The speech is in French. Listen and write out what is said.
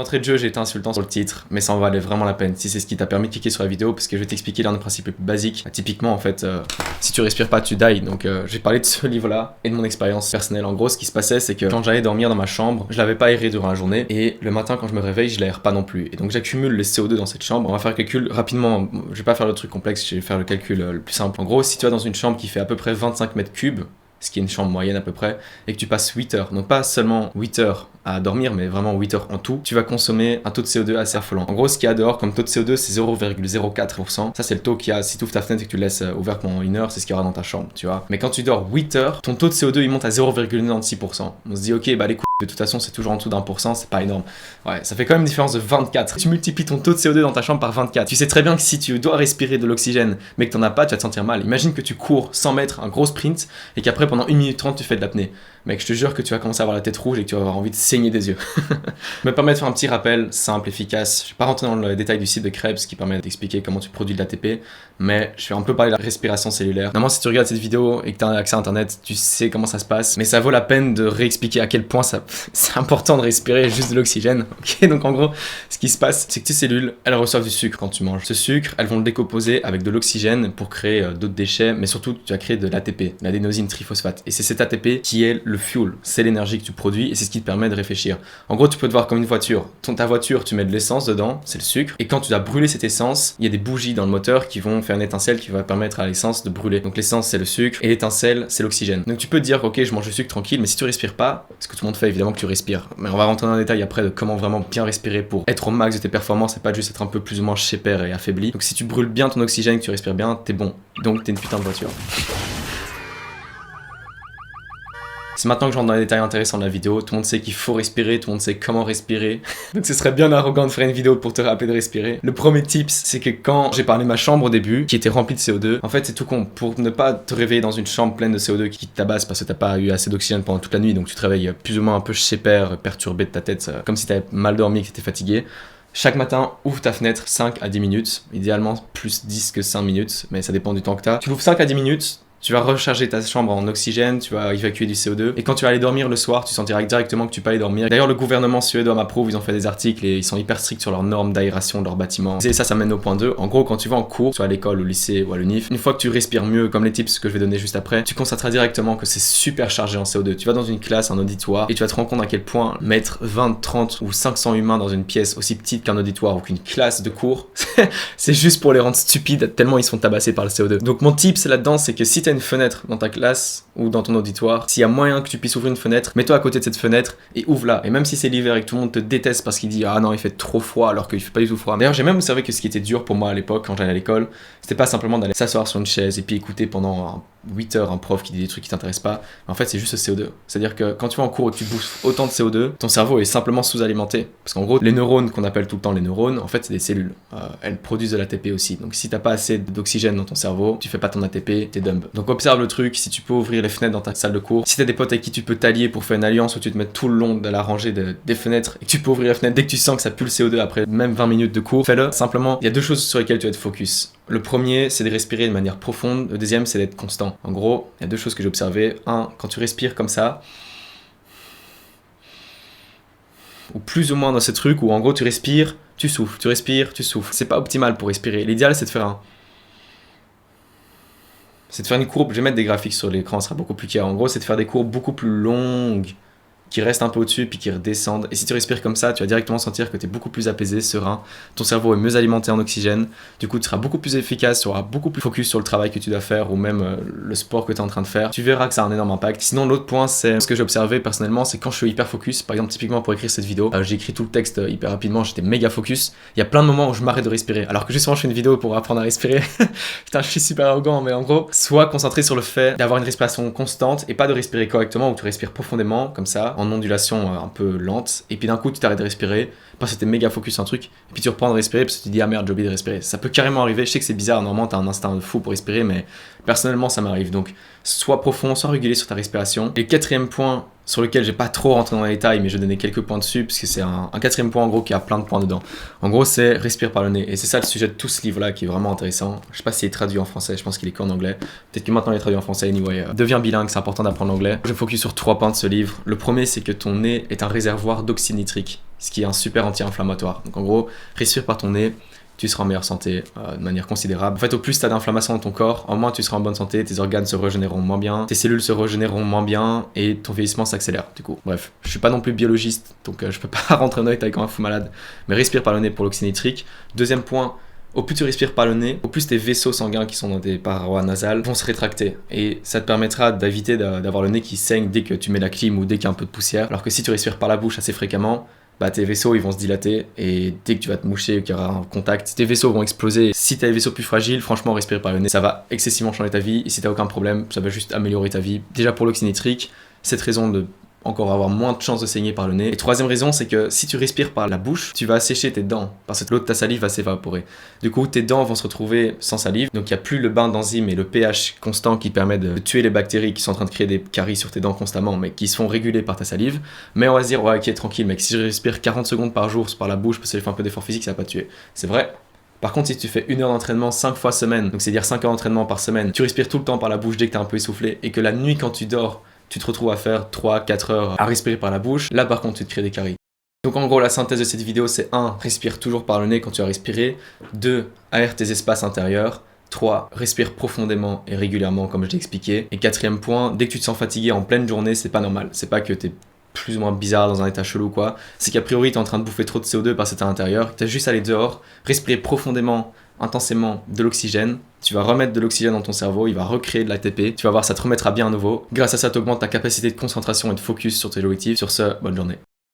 D'entrée de jeu, j'ai été insultant sur le titre, mais ça en valait vraiment la peine si c'est ce qui t'a permis de cliquer sur la vidéo, parce que je vais t'expliquer l'un des principes les plus basiques. Typiquement, en fait, si tu respires pas, tu die. Donc, j'ai parlé de ce livre-là et de mon expérience personnelle. En gros, ce qui se passait, c'est que quand j'allais dormir dans ma chambre, je l'avais pas aéré durant la journée, et le matin, quand je me réveille, je l'aère pas non plus. Et donc, j'accumule le CO2 dans cette chambre. On va faire le calcul rapidement. Je vais pas faire le truc complexe, je vais faire le calcul le plus simple. En gros, si tu vas dans une chambre qui fait à peu près 25 mètres cubes, ce qui est une chambre moyenne à peu près, et que tu passes 8 heures, donc pas seulement 8 heures à dormir, mais vraiment 8 heures en tout, tu vas consommer un taux de CO2 assez affolant. En gros, ce qu'il y a dehors comme taux de CO2, c'est 0,04%. Ça, c'est le taux qu'il y a si tu ouvres ta fenêtre et que tu le laisses ouverte pendant 1 heure, c'est ce qu'il y aura dans ta chambre, tu vois. Mais quand tu dors 8 heures, ton taux de CO2, il monte à 0,96%. On se dit, ok, bah les coups, de toute façon, c'est toujours en dessous d'1%, c'est pas énorme. Ouais, ça fait quand même une différence de 24. Tu multiplies ton taux de CO2 dans ta chambre par 24. Tu sais très bien que si tu dois respirer de l'oxygène, mais que t'en as pas, tu vas te sentir mal. Imagine que tu cours 100 mètres, un gros sprint, et qu'après, pendant 1 minute 30, tu fais de l'apnée. Mec, je te jure que tu vas commencer à avoir la tête rouge et que tu vas avoir envie de saigner des yeux. Je me permets de faire un petit rappel simple, efficace. Je vais pas rentrer dans le détail du site de Krebs qui permet d'expliquer comment tu produis de l'ATP, mais je vais un peu parler de la respiration cellulaire. Normalement, si tu regardes cette vidéo et que tu as accès à Internet, tu sais comment ça se passe, mais ça vaut la peine de réexpliquer à quel point c'est important de respirer juste de l'oxygène. Ok, donc en gros, ce qui se passe, c'est que tes cellules, elles reçoivent du sucre quand tu manges. Ce sucre, elles vont le décomposer avec de l'oxygène pour créer d'autres déchets, mais surtout, tu vas créer de l'ATP, l'adénosine triphosphate. Et c'est cet ATP qui est le fuel, c'est l'énergie que tu produis et c'est ce qui te permet de réfléchir. En gros, tu peux te voir comme une voiture. Ta voiture, tu mets de l'essence dedans, c'est le sucre, et quand tu dois brûler cette essence, il y a des bougies dans le moteur qui vont faire une étincelle qui va permettre à l'essence de brûler. Donc l'essence, c'est le sucre, et l'étincelle, c'est l'oxygène. Donc tu peux te dire, ok, je mange le sucre tranquille, mais si tu respires pas, ce que tout le monde fait, évidemment que tu respires. Mais on va rentrer dans le détail après de comment vraiment bien respirer pour être au max de tes performances et pas juste être un peu plus ou moins chépère et affaibli. Donc si tu brûles bien ton oxygène, que tu respires bien, t'es bon. Donc t'es une putain de voiture. C'est maintenant que je rentre dans les détails intéressants de la vidéo, tout le monde sait qu'il faut respirer, tout le monde sait comment respirer. Donc ce serait bien arrogant de faire une vidéo pour te rappeler de respirer. Le premier tips, c'est que quand j'ai parlé de ma chambre au début, qui était remplie de CO2, en fait c'est tout con. Pour ne pas te réveiller dans une chambre pleine de CO2 qui te tabasse parce que t'as pas eu assez d'oxygène pendant toute la nuit, donc tu te réveilles plus ou moins un peu chépère, perturbé de ta tête, comme si t'avais mal dormi et que t'étais fatigué. Chaque matin, ouvre ta fenêtre 5 à 10 minutes, idéalement plus 10 que 5 minutes, mais ça dépend du temps que t'as. Tu l'ouvres 5 à 10 minutes, tu vas recharger ta chambre en oxygène, tu vas évacuer du CO2, et quand tu vas aller dormir le soir, tu sentiras directement que tu peux aller dormir. D'ailleurs, le gouvernement suédois m'approuve, ils ont fait des articles et ils sont hyper stricts sur leurs normes d'aération de leurs bâtiments. Et ça mène au point 2. En gros, quand tu vas en cours, soit à l'école, au lycée ou à l'UNIF, une fois que tu respires mieux, comme les tips que je vais donner juste après, tu constateras directement que c'est super chargé en CO2. Tu vas dans une classe, un auditoire, et tu vas te rendre compte à quel point mettre 20, 30 ou 500 humains dans une pièce aussi petite qu'un auditoire ou qu'une classe de cours, c'est juste pour les rendre stupides, tellement ils sont tabassés par le CO2. Donc mon tips là-dedans, c'est que si t'as une fenêtre dans ta classe ou dans ton auditoire, s'il y a moyen que tu puisses ouvrir une fenêtre, mets-toi à côté de cette fenêtre et ouvre-la. Et même si c'est l'hiver et que tout le monde te déteste parce qu'il dit ah non il fait trop froid alors qu'il fait pas du tout froid. D'ailleurs j'ai même observé que ce qui était dur pour moi à l'époque quand j'allais à l'école, c'était pas simplement d'aller s'asseoir sur une chaise et puis écouter pendant 8 heures un prof qui dit des trucs qui t'intéressent pas. En fait c'est juste le CO2. C'est-à-dire que quand tu vas en cours et que tu bouffes autant de CO2, ton cerveau est simplement sous-alimenté. Parce qu'en gros les neurones qu'on appelle tout le temps les neurones, en fait c'est des cellules. Elles produisent de l'ATP aussi. Donc si t'as pas assez d'oxygène dans ton cerveau, tu fais pas ton ATP, t'es dumb. Donc observe le truc, si tu peux ouvrir les fenêtres dans ta salle de cours, si t'as des potes avec qui tu peux t'allier pour faire une alliance où tu te mets tout le long de la rangée des fenêtres et que tu peux ouvrir les fenêtres dès que tu sens que ça pue le CO2 après même 20 minutes de cours, fais-le. Simplement, il y a 2 choses sur lesquelles tu vas être focus. Le premier, c'est de respirer de manière profonde. Le deuxième, c'est d'être constant. En gros, il y a 2 choses que j'ai observées. Un, quand tu respires comme ça, ou plus ou moins dans ce truc où en gros tu respires, tu souffles, tu respires, tu souffles. C'est pas optimal pour respirer. L'idéal, c'est de faire une courbe, je vais mettre des graphiques sur l'écran, ce sera beaucoup plus clair. En gros, c'est de faire des courbes beaucoup plus longues, qui restent un peu au-dessus puis qui redescendent. Et si tu respires comme ça, tu vas directement sentir que tu es beaucoup plus apaisé, serein. Ton cerveau est mieux alimenté en oxygène. Du coup, tu seras beaucoup plus efficace, tu auras beaucoup plus focus sur le travail que tu dois faire ou même le sport que tu es en train de faire. Tu verras que ça a un énorme impact. Sinon, l'autre point, c'est ce que j'ai observé personnellement, c'est quand je suis hyper focus. Par exemple, typiquement pour écrire cette vidéo, j'ai écrit tout le texte hyper rapidement, j'étais méga focus. Il y a plein de moments où je m'arrête de respirer. Alors que justement, je fais une vidéo pour apprendre à respirer. Putain, je suis super arrogant, mais en gros, sois concentré sur le fait d'avoir une respiration constante et pas de respirer correctement où tu respires profondément, comme ça, en ondulation un peu lente, et puis d'un coup tu t'arrêtes de respirer parce que t'es méga focus sur un truc, et puis tu reprends de respirer parce que tu te dis ah merde j'ai oublié de respirer. Ça peut carrément arriver, je sais que c'est bizarre, normalement t'as un instinct de fou pour respirer, mais personnellement ça m'arrive. Donc soit profond, soit régulier sur ta respiration. Et le 4e point sur lequel j'ai pas trop rentré dans les détails, mais je vais donner quelques points dessus, parce que c'est un quatrième point en gros qui a plein de points dedans. En gros, c'est respire par le nez. Et c'est ça le sujet de tout ce livre-là qui est vraiment intéressant. Je sais pas s'il est traduit en français, je pense qu'il est qu'en anglais. Peut-être que maintenant il est traduit en français, anyway. Deviens bilingue, c'est important d'apprendre l'anglais. Je me focus sur 3 points de ce livre. Le premier, c'est que ton nez est un réservoir d'oxyde nitrique, ce qui est un super anti-inflammatoire. Donc en gros, respire par ton nez, tu seras en meilleure santé de manière considérable. En fait, au plus tu as d'inflammation dans ton corps, au moins tu seras en bonne santé, tes organes se régénéreront moins bien, tes cellules se régénéreront moins bien et ton vieillissement s'accélère du coup. Bref, je suis pas non plus biologiste, donc je peux pas rentrer dans les détails comme un fou malade, mais respire par le nez pour l'oxyde nitrique. Deuxième point, au plus tu respires par le nez, au plus tes vaisseaux sanguins qui sont dans tes parois nasales vont se rétracter. Et ça te permettra d'éviter d'avoir le nez qui saigne dès que tu mets la clim ou dès qu'il y a un peu de poussière. Alors que si tu respires par la bouche assez fréquemment, bah tes vaisseaux ils vont se dilater et dès que tu vas te moucher ou qu'il y aura un contact, tes vaisseaux vont exploser. Si tu as des vaisseaux plus fragiles, franchement respirer par le nez, ça va excessivement changer ta vie. Et si tu n'as aucun problème, ça va juste améliorer ta vie. Déjà pour l'oxyde nitrique, cette raison de encore avoir moins de chances de saigner par le nez. Et troisième raison, c'est que si tu respires par la bouche, tu vas assécher tes dents parce que l'eau de ta salive va s'évaporer. Du coup, tes dents vont se retrouver sans salive, donc il n'y a plus le bain d'enzymes et le pH constant qui permet de tuer les bactéries qui sont en train de créer des caries sur tes dents constamment, mais qui sont régulées par ta salive. Mais on va se dire, ouais, ok, tranquille, mec, si je respire 40 secondes par jour par la bouche parce que j'ai fait un peu d'effort physique, ça va pas tuer. C'est vrai. Par contre, si tu fais 1 heure d'entraînement 5 fois semaine, donc c'est-à-dire 5 heures d'entraînement par semaine, tu respires tout le temps par la bouche dès que tu es un peu essoufflé et que la nuit quand tu dors, tu te retrouves à faire 3-4 heures à respirer par la bouche, là par contre tu te crées des caries. Donc en gros la synthèse de cette vidéo c'est 1. Respire toujours par le nez quand tu as respiré. 2. Aère tes espaces intérieurs. 3. Respire profondément et régulièrement comme je l'ai expliqué. Et 4e point, dès que tu te sens fatigué en pleine journée, c'est pas normal. C'est pas que t'es plus ou moins bizarre dans un état chelou ou quoi. C'est qu'a priori t'es en train de bouffer trop de CO2 par cet à l'intérieur. T'as juste à aller dehors, respirer profondément, intensément de l'oxygène. Tu vas remettre de l'oxygène dans ton cerveau, il va recréer de l'ATP. Tu vas voir, ça te remettra bien à nouveau. Grâce à ça, tu augmentes ta capacité de concentration et de focus sur tes objectifs. Sur ce, bonne journée.